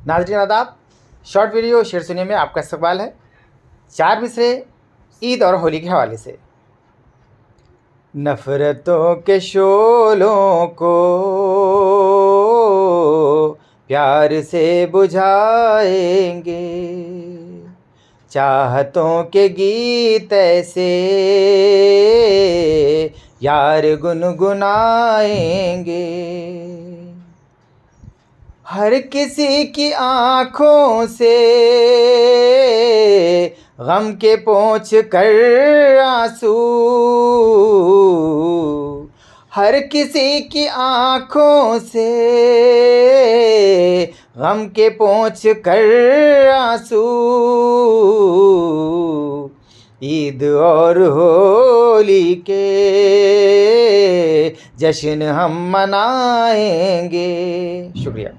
नाज़रीन आदाब, short video शेर सुनिए में आपका इस्तकबाल है। 4 मिसरे ईद और होली के हवाले से। नफ़रतों के शोलों को प्यार से बुझाएंगे, चाहतों के गीत ऐसे यार गुनगुनाएंगे। हर किसी की आँखों से गम के पोंछ कर आंसू, हर किसी की आँखों से गम के पोंछ कर आंसू, ईद और होली के जश्न हम मनाएंगे। शुक्रिया।